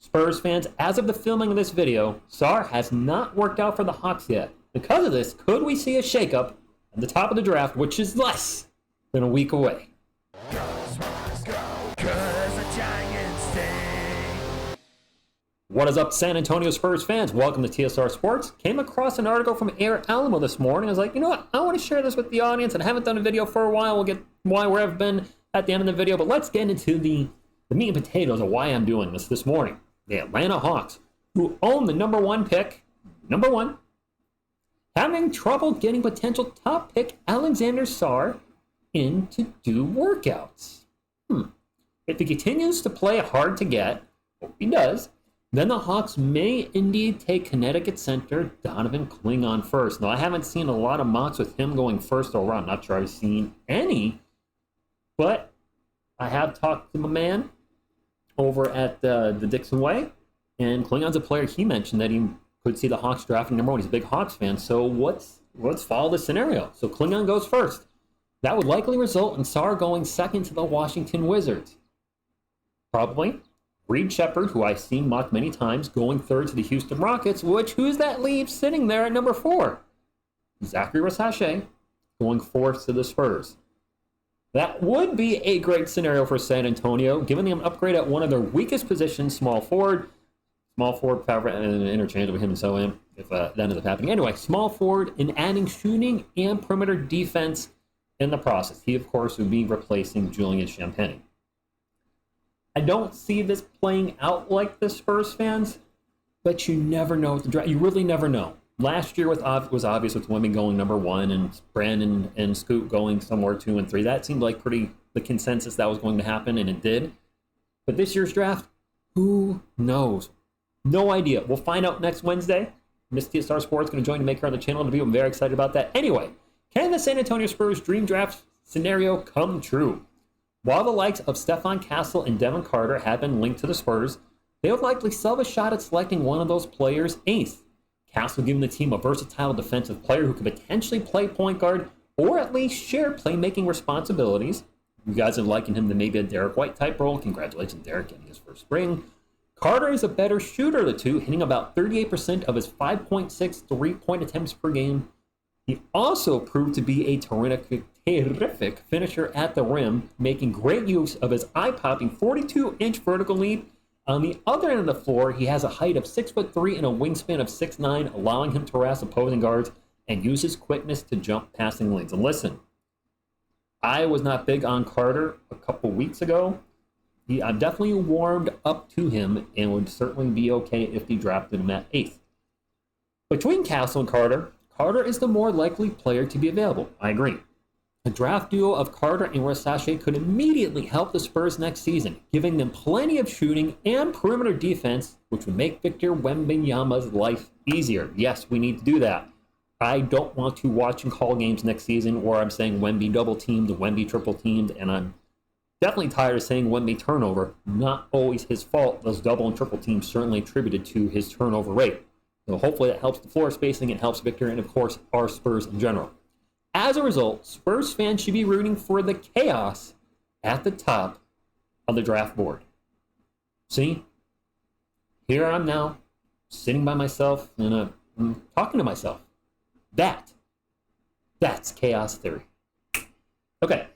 Spurs fans, as of the filming of this video, Sarr has not worked out for the Hawks yet. Because of this, could we see a shakeup at the top of the draft, which is less than a week away? What is up, San Antonio Spurs fans? Welcome to TSR Sports. Came across an article from Air Alamo this morning. I was like, you know what? I want to share this with the audience, and I haven't done a video for a while. We'll get why where I've been at the end of the video, but let's get into the meat and potatoes of why I'm doing this morning. The Atlanta Hawks, who own the number one pick, having trouble getting potential top pick Alexander Sarr in to do workouts. If he continues to play hard to get, hope he does, then the Hawks may indeed take Connecticut center Donovan Klingon first. Now, I haven't seen a lot of mocks with him going first overall. I'm not sure I've seen any, but I have talked to my man over at the Dixon Way, and Klingon's a player he mentioned that he could see the Hawks drafting number one. He's a big Hawks fan, so let's follow the scenario. So Klingon goes first. That would likely result in Sarr going second to the Washington Wizards. Probably Reed Shepard, who I've seen mocked many times, going third to the Houston Rockets, who's that leave sitting there at number 4? Zachary Risacher going fourth to the Spurs. That would be a great scenario for San Antonio, giving them an upgrade at one of their weakest positions, small forward, power, and interchangeable with him and so in, if that ends up happening. Anyway, small forward and adding shooting and perimeter defense in the process. He, of course, would be replacing Julian Champagnie. I don't see this playing out like this, Spurs fans, but you never know with the draft. You really never know. Last year was obvious with Wemby going number 1 and Brandon and Scoot going somewhere 2 and 3. That seemed like the consensus that was going to happen, and it did. But this year's draft, who knows? No idea. We'll find out next Wednesday. Miss TSR Sports going to join the maker on the channel to be. I'm very excited about that. Anyway, can the San Antonio Spurs dream draft scenario come true? While the likes of Stephon Castle and Devin Carter have been linked to the Spurs, they would likely still have a shot at selecting one of those players 8th. Castle giving the team a versatile defensive player who could potentially play point guard or at least share playmaking responsibilities. You guys are liking him to maybe a Derek White type role. Congratulations, Derek, getting his first ring. Carter is a better shooter of the two, hitting about 38% of his 5.6 three-point attempts per game. He also proved to be a terrific finisher at the rim, making great use of his eye-popping 42-inch vertical leap. On the other end of the floor, he has a height of 6'3" and a wingspan of 6'9", allowing him to harass opposing guards and use his quickness to jump passing lanes. And listen, I was not big on Carter a couple weeks ago. I've definitely warmed up to him and would certainly be okay if he drafted him at 8th. Between Castle and Carter, Carter is the more likely player to be available. I agree. A draft duo of Carter and Risacher could immediately help the Spurs next season, giving them plenty of shooting and perimeter defense, which would make Victor Wembanyama's life easier. Yes, we need to do that. I don't want to watch and call games next season where I'm saying Wemby double teamed, Wemby triple teamed, and I'm definitely tired of saying Wemby turnover. Not always his fault. Those double and triple teams certainly attributed to his turnover rate. So hopefully that helps the floor spacing, it helps Victor, and of course our Spurs in general. As a result, Spurs fans should be rooting for the chaos at the top of the draft board. See, here I'm now, sitting by myself and talking to myself. That's chaos theory. Okay,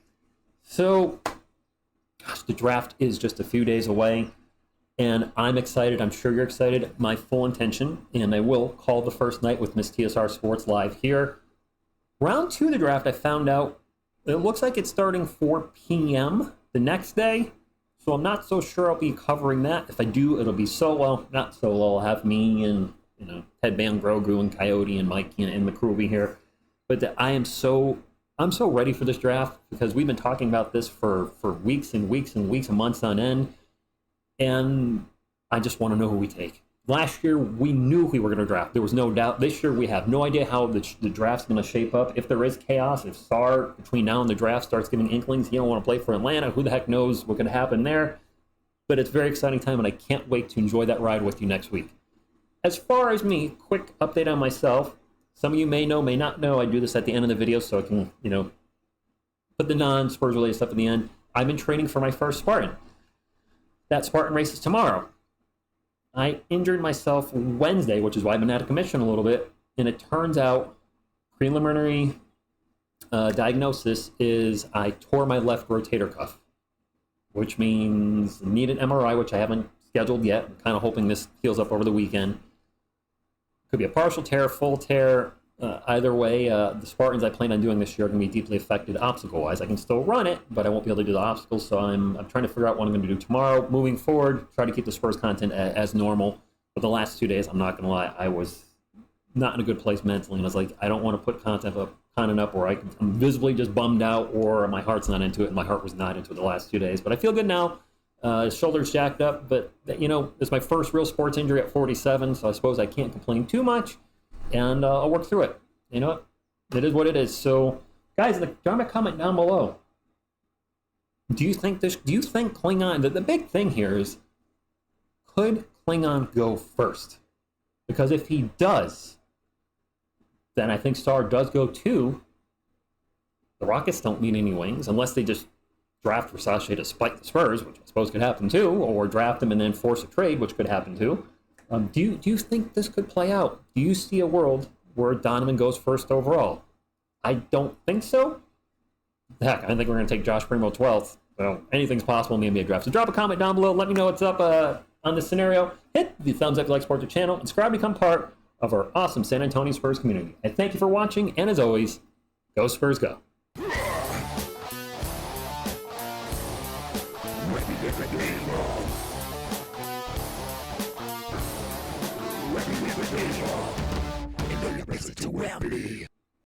so gosh, the draft is just a few days away, and I'm excited. I'm sure you're excited. My full intention, and I will call the first night with Miss TSR Sports live here. Round 2 of the draft, I found out it looks like it's starting 4 p.m. the next day, so I'm not so sure I'll be covering that. If I do, it'll be solo, not solo. I'll have me and Headband Grogu and Coyote and Mikey and the crew will be here. But I'm so ready for this draft because we've been talking about this for weeks and weeks and weeks and months on end, and I just want to know who we take. Last year, we knew we were going to draft. There was no doubt. This year, we have no idea how the draft's going to shape up. If there is chaos, if Sarr, between now and the draft, starts giving inklings, he don't want to play for Atlanta, who the heck knows what's going to happen there. But it's a very exciting time, and I can't wait to enjoy that ride with you next week. As far as me, quick update on myself. Some of you may know, may not know, I do this at the end of the video so I can, put the non-Spurs related stuff at the end. I've been training for my first Spartan. That Spartan race is tomorrow. I injured myself Wednesday, which is why I've been out of commission a little bit. And it turns out preliminary diagnosis is I tore my left rotator cuff, which means need an MRI, which I haven't scheduled yet. I'm kind of hoping this heals up over the weekend. Could be a partial tear, full tear. Either way, the Spartans I plan on doing this year are going to be deeply affected obstacle-wise. I can still run it, but I won't be able to do the obstacles, so I'm trying to figure out what I'm going to do tomorrow. Moving forward, try to keep the Spurs content as normal. But the last 2 days, I'm not going to lie, I was not in a good place mentally, and I was like, I don't want to put content up where I'm visibly just bummed out, or my heart's not into it, and my heart was not into it the last 2 days. But I feel good now. Shoulder's jacked up, but it's my first real sports injury at 47, so I suppose I can't complain too much, and I'll work through it. You know what? It is what it is. So, guys, drop a comment down below. Do you think Klingon? The big thing here is, could Klingon go first? Because if he does, then I think Sarr does go too. The Rockets don't need any wings unless they just draft Risacher to spike the Spurs, which I suppose could happen too, or draft him and then force a trade, which could happen too. Do you think this could play out? Do you see a world where Donovan goes first overall? I don't think so. Heck, I think we're going to take Josh Primo 12th. So anything's possible in the NBA draft. So drop a comment down below. Let me know what's up on this scenario. Hit the thumbs up if you like support the channel. And subscribe to become part of our awesome San Antonio Spurs community. And thank you for watching. And as always, go Spurs go. To